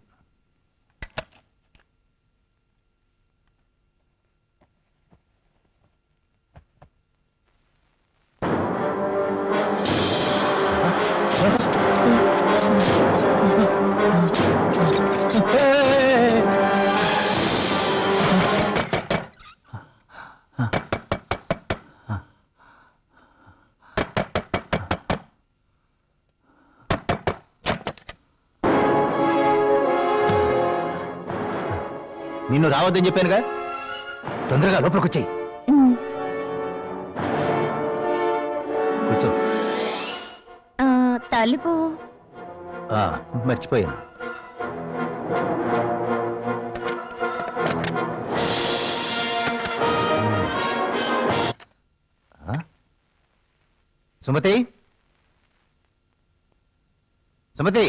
[SPEAKER 3] నిన్ను రావద్దని చెప్పానుగా, తొందరగా లోపలికి వచ్చాయి. కూర్చో.
[SPEAKER 2] తలుపు
[SPEAKER 3] మర్చిపోయాను. సుమతి, సుమతి,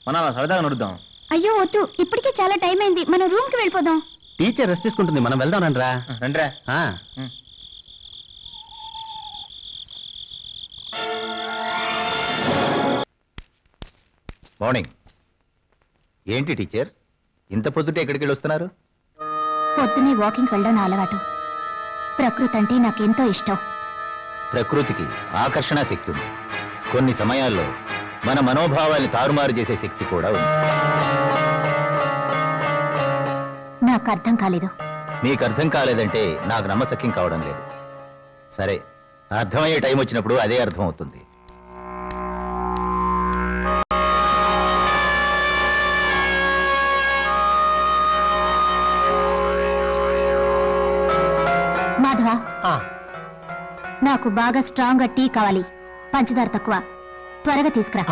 [SPEAKER 7] మనం సరదాగా నడుద్దాం.
[SPEAKER 2] అయ్యో వద్దు, ఇప్పటికే చాలా టైం అయింది. మనం రూమ్ కి వెళ్ళిపోదాం.
[SPEAKER 1] టీచర్ రెస్ట్ తీసుకుంటుంది, మనం వెళ్దాం. రా
[SPEAKER 7] రండ్రా.
[SPEAKER 3] మార్నింగ్. ఏంటి టీచర్, ఇంత పొద్దుటే ఎక్కడికి వెళ్ళి వస్తున్నారు?
[SPEAKER 2] పొద్దునే వాకింగ్ వెళ్ళడం నా అలవాటు. ప్రకృతి అంటే నాకెంతో ఇష్టం.
[SPEAKER 3] ప్రకృతికి ఆకర్షణ శక్తి ఉంది. కొన్ని సమయాల్లో మన మనోభావాల్ని తారుమారు చేసే శక్తి కూడా ఉంది.
[SPEAKER 2] నాకు అర్థం కాలేదు.
[SPEAKER 3] మీకు అర్థం కాలేదంటే నాకు నమ్మశక్యం కావడం లేదు. సరే, అర్థమయ్యే టైం వచ్చినప్పుడు అదే అర్థం అవుతుంది.
[SPEAKER 2] మాధవ, నాకు బాగా స్ట్రాంగ్ గా టీ కావాలి. పంచదార తక్కువ, త్వరగా తీసుకురా.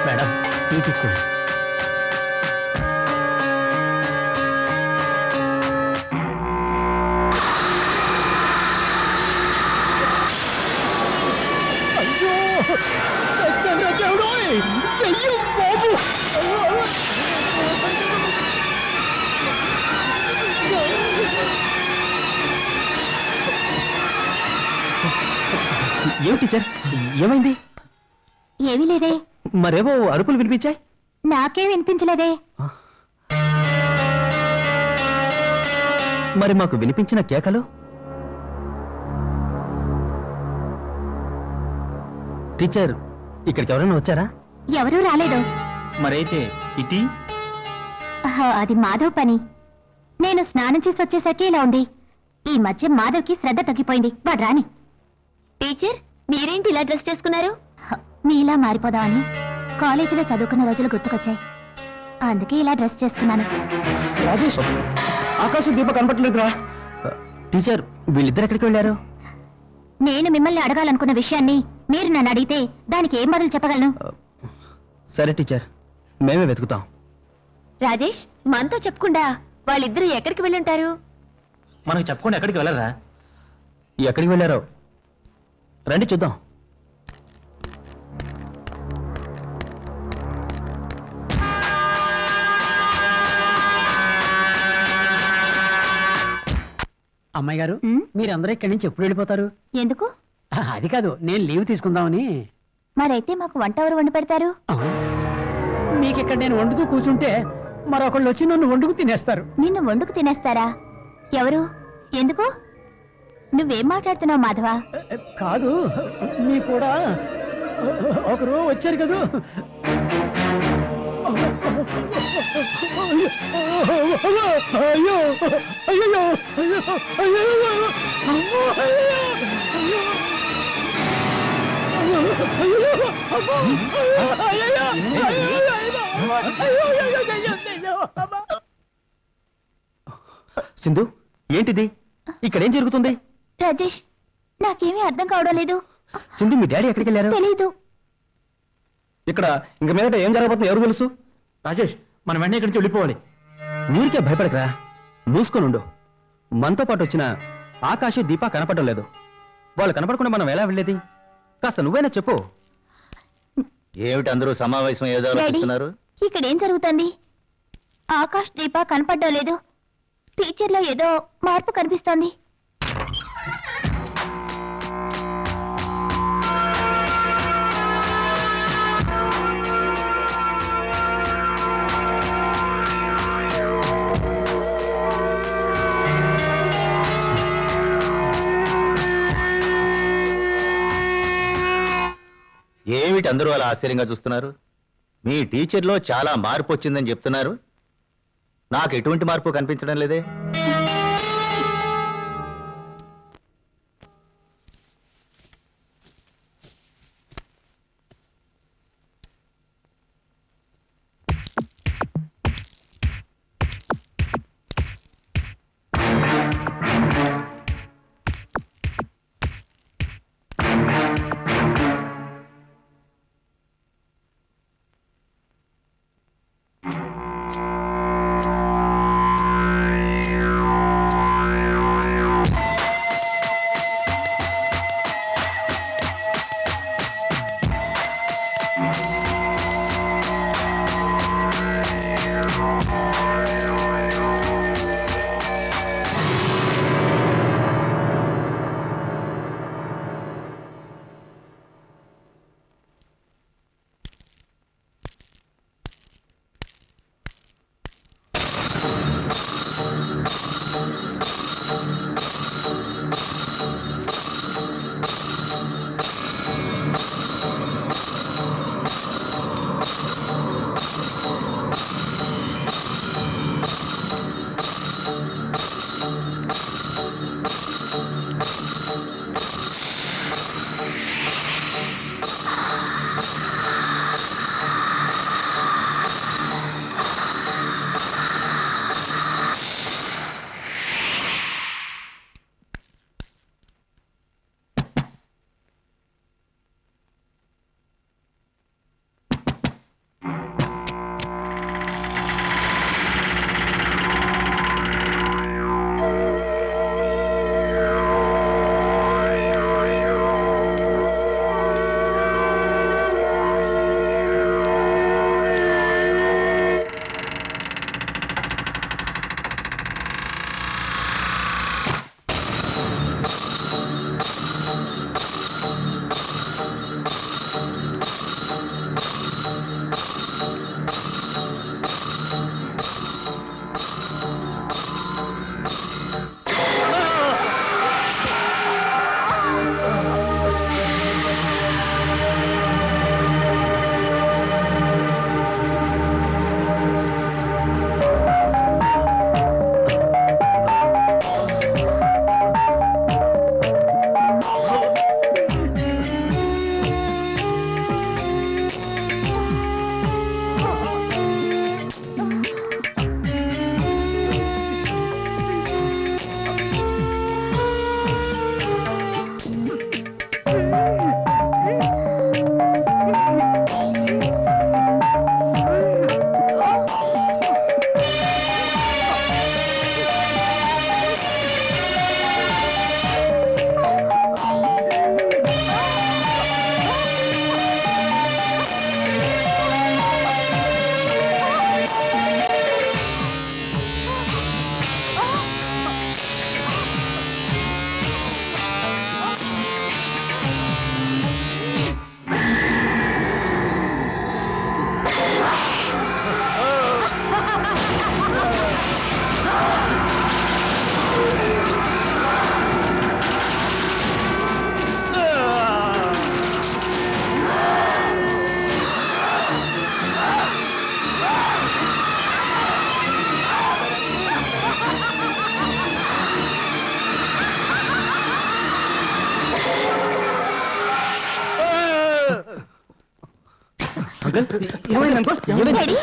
[SPEAKER 1] మేడం, టీ తీసుకోండి. ఏం టీచర్, ఏమైంది?
[SPEAKER 2] ఏమీ లేదే.
[SPEAKER 1] మరేవో అరుపులు వినిపించాయి.
[SPEAKER 2] నాకేం వినిపించలేదే.
[SPEAKER 1] మరి మాకు వినిపించిన కేకలు? టీచర్, ఇక్కడికి ఎవరైనా వచ్చారా?
[SPEAKER 2] ఎవరూ రాలేదు.
[SPEAKER 7] మరైతే ఇటీ
[SPEAKER 2] అది మాధవ్ పని. నేను స్నానం చేసి వచ్చేసరికి ఇలా ఉంది. ఈ మధ్య మాధవ్కి శ్రద్ధ తగ్గిపోయింది. వాడు రాని. టీచర్, మీరేంటి ఇలా డ్రెస్ చేసుకున్నారు? మీలా మారిపోదామని కాలేజీలో చదువుకున్న రోజులు గుర్తుకొచ్చాయి. అందుకే ఇలా డ్రెస్ చేసుకున్నాను.
[SPEAKER 1] రాజేష్, ఆకాశం దీప కనపట్లేదురా. టీచర్, వీళ్ళిద్దరు ఎక్కడికి వెళ్ళారు?
[SPEAKER 2] నేను మిమ్మల్ని అడగాలనుకున్న విషయాన్ని మీరు నన్ను అడిగితే దానికి ఏం బదులు చెప్పగలను?
[SPEAKER 1] సరే టీచర్, మేమే వెతుకుతాం.
[SPEAKER 2] రాజేష్, మనతో చెప్పకుండా వాళ్ళిద్దరూ ఎక్కడికి వెళ్ళుంటారు?
[SPEAKER 7] మనకు చెప్పకుండా ఎక్కడికి వెళ్ళరా?
[SPEAKER 1] ఎక్కడికి వెళ్ళారో రండి చూద్దాం.
[SPEAKER 6] అమ్మాయి గారు,
[SPEAKER 2] ఉమ్,
[SPEAKER 6] మీరందరూ ఇక్కడి నుంచి ఎప్పుడు వెళ్ళిపోతారు?
[SPEAKER 2] ఎందుకు?
[SPEAKER 6] అది కాదు, నేను లీవ్ తీసుకుందామని.
[SPEAKER 2] మరైతే మాకు వంట ఎవరు వండి పెడతారు?
[SPEAKER 6] ఆ, మీకు ఇక్కడ నేను వండుతూ కూర్చుంటే మరొకళ్ళు వచ్చి నన్ను వండుకు తినేస్తారు.
[SPEAKER 2] నిన్ను వండుకు తినేస్తారా? ఎవరు? ఎందుకు? నువ్వేం మాట్లాడుతున్నావు మాధవ?
[SPEAKER 6] కాదు, మీ కూడా ఒకరు వచ్చారు కదా. అయ్యో, అయ్యో,
[SPEAKER 1] సింధు, ఏంటిది? ఇక్కడేం జరుగుతుంది?
[SPEAKER 2] రాజేష్, నాకేమీ అర్థం కావడం లేదు.
[SPEAKER 1] సింధు, మీ డాడీ ఎక్కడికి వెళ్ళారు?
[SPEAKER 2] తెలీదు.
[SPEAKER 1] ఇక్కడ ఇంక మీదట ఏం జరగబోతుందో ఎవరు తెలుసు?
[SPEAKER 7] రాజేష్, మనం వెంటనే ఇక్కడి నుంచి వెళ్ళిపోవాలి.
[SPEAKER 1] ఊరికే భయపడకరా, మూసుకొనుండు. మనతో పాటు వచ్చిన ఆకాశ దీప కనపడడం లేదు. వాళ్ళు కనపడకుండా మనం ఎలా వెళ్ళేది? కాస్త నువ్వైనా చెప్పు.
[SPEAKER 3] ఏమిటి అందరూ సమావేశం ఏదో
[SPEAKER 2] డాడీ,
[SPEAKER 3] ఆలోచిస్తున్నారు?
[SPEAKER 2] ఇక్కడ ఏం జరుగుతుంది? ఆకాష్ దీప కనపడడం లేదు. టీచర్లో ఏదో మార్పు కనిపిస్తోంది.
[SPEAKER 3] ఏమిటి అందరూ అలా ఆశ్చర్యంగా చూస్తున్నారు? మీ టీచర్లో చాలా మార్పు వచ్చిందని చెప్తున్నారు. నాకు ఎటువంటి మార్పు కనిపించడం లేదే. అంకుల్
[SPEAKER 1] ఏమైంది అంకుల్? ఏమైంది?
[SPEAKER 2] డాడీ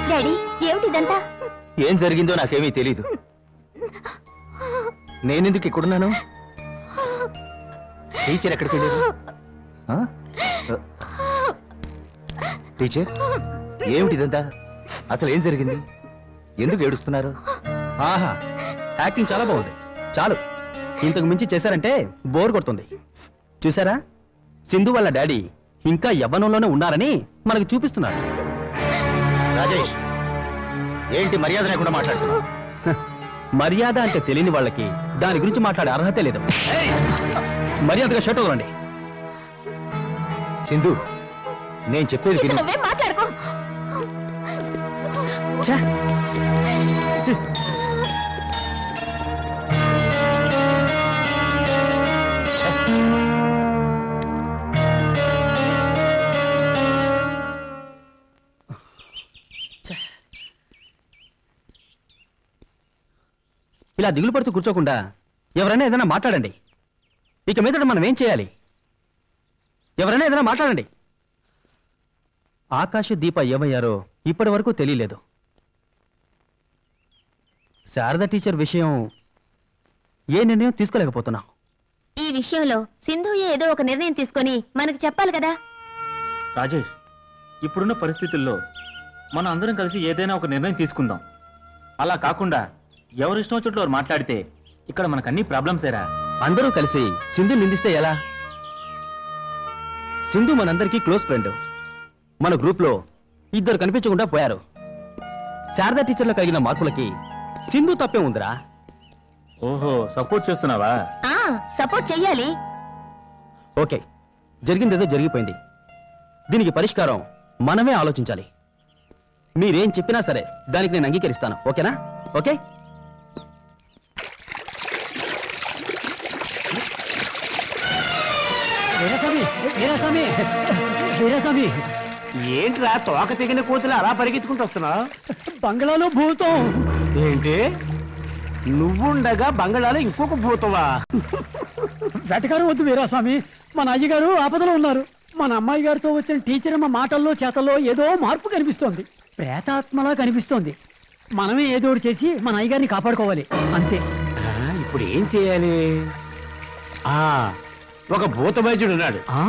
[SPEAKER 2] డాడీ ఏమిటిదంతా?
[SPEAKER 3] ఏం జరిగిందో నాకేమీ తెలీదు. నేనెందుకు ఇక్కడున్నాను? టీచర్ ఎక్కడికి వెళ్ళారు? ఆ? టీచర్ ఏమిటిదంతా? అసలు ఏం జరిగింది? ఎందుకు ఏడుస్తున్నారు?
[SPEAKER 1] ఆహా, యాక్టింగ్ చాలా బాగుంది. చాలు, ఇంతకు మించి చేశారంటే బోర్ కొడుతుంది. చూసారా, సింధు వాళ్ళ డాడీ ఇంకా యవ్వనంలోనే ఉన్నారని మనకు చూపిస్తున్నారు.
[SPEAKER 3] రాజేష్, ఏంటి మర్యాద లేకుండా మాట్లాడుతున్నావు?
[SPEAKER 1] మర్యాద అంటే తెలియని వాళ్ళకి దాని గురించి మాట్లాడే అర్హత లేదు. మర్యాదగా షర్ట్ వదలండి.
[SPEAKER 3] సింధు, నేను చెప్పేది
[SPEAKER 2] ఇక
[SPEAKER 3] విను.
[SPEAKER 2] నువ్వేం మాట్లాడుకో.
[SPEAKER 1] ఛే! ఛీ! ఇలా దిగులు పడుతూ కూర్చోకుండా ఎవరైనా ఏదైనా మాట్లాడండి. ఇక మీదట మనం ఏం చేయాలి? ఎవరైనా ఏదైనా మాట్లాడండి. ఆకాశ దీప ఏమయ్యారో ఇప్పటి వరకు తెలియలేదు. శారద టీచర్ విషయం ఏ నిర్ణయం తీసుకోలేకపోతున్నాం.
[SPEAKER 2] ఈ విషయంలో సింధు ఏదో ఒక నిర్ణయం తీసుకొని మనకు చెప్పాలి కదా.
[SPEAKER 7] రాజేష్, ఇప్పుడున్న పరిస్థితుల్లో మనం అందరం కలిసి ఏదైనా ఒక నిర్ణయం తీసుకుందాం. అలా కాకుండా ఎవరిష్టం వచ్చినట్లు వారు మాట్లాడితే ఇక్కడ మనకు అన్ని ప్రాబ్లమ్సేరా.
[SPEAKER 1] అందరూ కలిసి సింధు నిందిస్తే ఎలా? సింధు మనందరికీ క్లోజ్ ఫ్రెండ్. మన గ్రూప్లో ఇద్దరు కనిపించకుండా పోయారు. శారదా టీచర్లో కలిగిన మార్పులకి సింధు తప్పే ఉందిరా.
[SPEAKER 7] ఓహో, సపోర్ట్ చేస్తున్నావా?
[SPEAKER 2] ఆ సపోర్ట్ చెయ్యాలి.
[SPEAKER 1] ఓకే, జరిగిందేదో జరిగిపోయింది. దీనికి పరిష్కారం మనమే ఆలోచించాలి. మీరేం చెప్పినా సరే దానికి నేను అంగీకరిస్తాను. ఓకేనా? ఓకే.
[SPEAKER 6] వీరాస్వామి, వీరాస్వామి, వీరాస్వామి,
[SPEAKER 5] ఏంట్రా తోక తెగిన కోతులు అలా పరిగెత్తుకుంటూ వస్తున్నావు?
[SPEAKER 6] బంగ్లాలో భూతం.
[SPEAKER 5] ఏంటి, నువ్వుండగా బంగాళాలో ఇంకొక భూతమా?
[SPEAKER 6] వెటకారం వద్దు వీరాస్వామి, మన అయ్యగారు ఆపదలో ఉన్నారు. మన అమ్మాయి గారితో వచ్చిన టీచర్ అమ్మ మాటల్లో చేతల్లో ఏదో మార్పు కనిపిస్తోంది. ప్రేతాత్మలా కనిపిస్తోంది. మనమే ఏదో ఒకటి చేసి మన అయ్యగారిని కాపాడుకోవాలి, అంతే.
[SPEAKER 5] ఇప్పుడు ఏం చేయాలి? ఆ ఒక భూత వైద్యుడు ఉన్నాడు.
[SPEAKER 6] ఆ?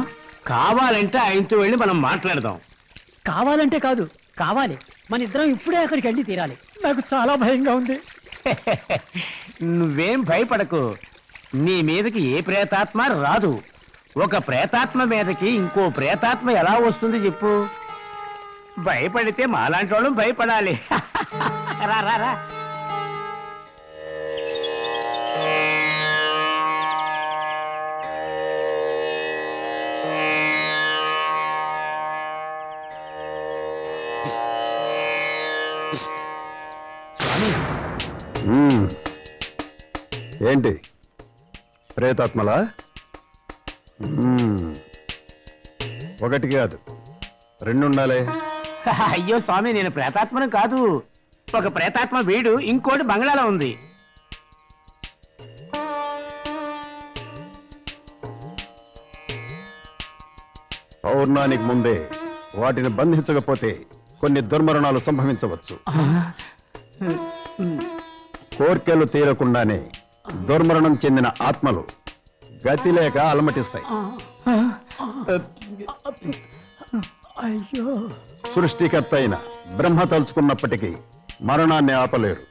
[SPEAKER 5] కావాలంటే ఆయనతో వెళ్ళి మనం మాట్లాడదాం.
[SPEAKER 6] కావాలంటే కాదు, కావాలి. మన ఇద్దరం ఇప్పుడే అక్కడికి వెళ్ళి తీరాలి. నాకు చాలా భయంగా ఉంది.
[SPEAKER 5] నువ్వేం భయపడకు, నీ మీదకి ఏ ప్రేతాత్మ రాదు. ఒక ప్రేతాత్మ మీదకి ఇంకో ప్రేతాత్మ ఎలా వస్తుంది చెప్పు? భయపడితే మాలాంటి వాళ్ళం భయపడాలి. రా రా రా.
[SPEAKER 4] ఏంటి ప్రేతాత్మలా? ఒకటి కాదు, రెండు ఉండాలి.
[SPEAKER 5] అయ్యో స్వామి, నేను ప్రేతాత్మను కాదు. ఒక ప్రేతాత్మ వీడు, ఇంకోటి బంగ్లాలో ఉంది.
[SPEAKER 4] పౌర్ణానికి ముందే వాటిని బంధించకపోతే కొన్ని దుర్మరణాలు సంభవించవచ్చు. కోర్కెలు తీరకుండానే దుర్మరణం చెందిన ఆత్మలు గతి లేక అలమటిస్తాయి.
[SPEAKER 6] అయ్యో,
[SPEAKER 4] సృష్టికర్త అయిన బ్రహ్మ తలుచుకున్నప్పటికీ మరణాన్ని ఆపలేరు.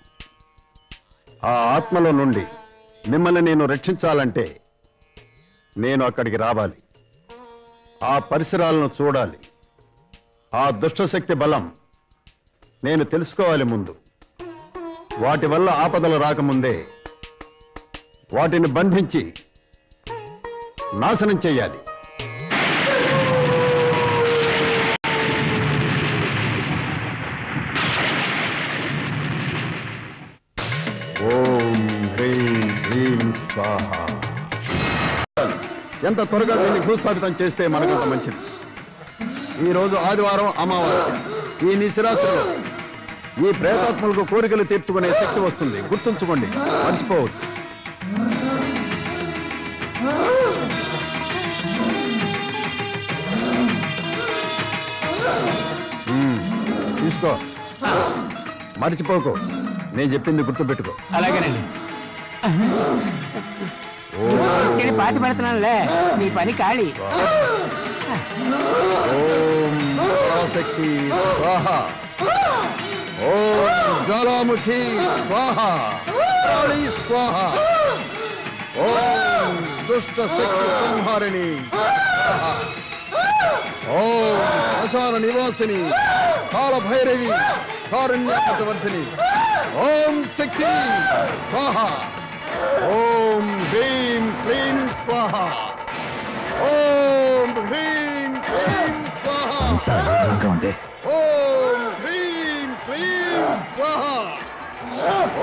[SPEAKER 4] ఆ ఆత్మలో నుండి మిమ్మల్ని నేను రక్షించాలంటే నేను అక్కడికి రావాలి. ఆ పరిసరాలను చూడాలి. ఆ దుష్టశక్తి బలం నేను తెలుసుకోవాలి. ముందు వాటి వల్ల ఆపదలు రాకముందే వాటిని బంధించి నాశనం చెయ్యాలి. ఓం హ్రీం హ్రీం స్వాహా. ఎంత త్వరగా దీన్ని భూస్థాపితం చేస్తే మనకంత మంచిది. ఈ రోజు ఆదివారం అమావాస్య. ఈ నిశిరాత్రిలో ఈ ప్రేతాత్మలకు కోరికలు తీర్చుకునే శక్తి వస్తుంది. గుర్తుంచుకోండి, మర్చిపోవద్దు. తీసుకో, మర్చిపోకు. నేను చెప్పింది గుర్తుపెట్టుకో.
[SPEAKER 6] అలాగేనండి. పాతి పెడుతున్నానులే, నీ పని ఖాళీ.
[SPEAKER 4] ఓం పరాశక్తి స్వాహ, ఓం జ్వాలాముఖి స్వాహ, కాళీ స్వాహ, ఓం దుష్ట శక్తి సంహారిణి స్వాహ, ఓం శ్మశాన నివాసిని కాళభైరవి కారుణ్యవర్ధిని, ఓం శక్తి స్వాహ, ఓం హ్రీం క్లీం స్వాహ, ఓం హ్రీం క్లీం స్వాహ, ఓం హ్రీం క్లీం స్వాహ,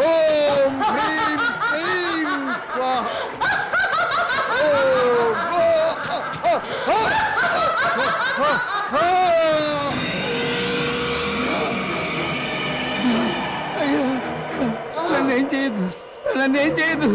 [SPEAKER 4] ఓం హ్రీం క్లీం స్వాహ,
[SPEAKER 6] నన్నేం చేయదు, నన్నేం చేయదు.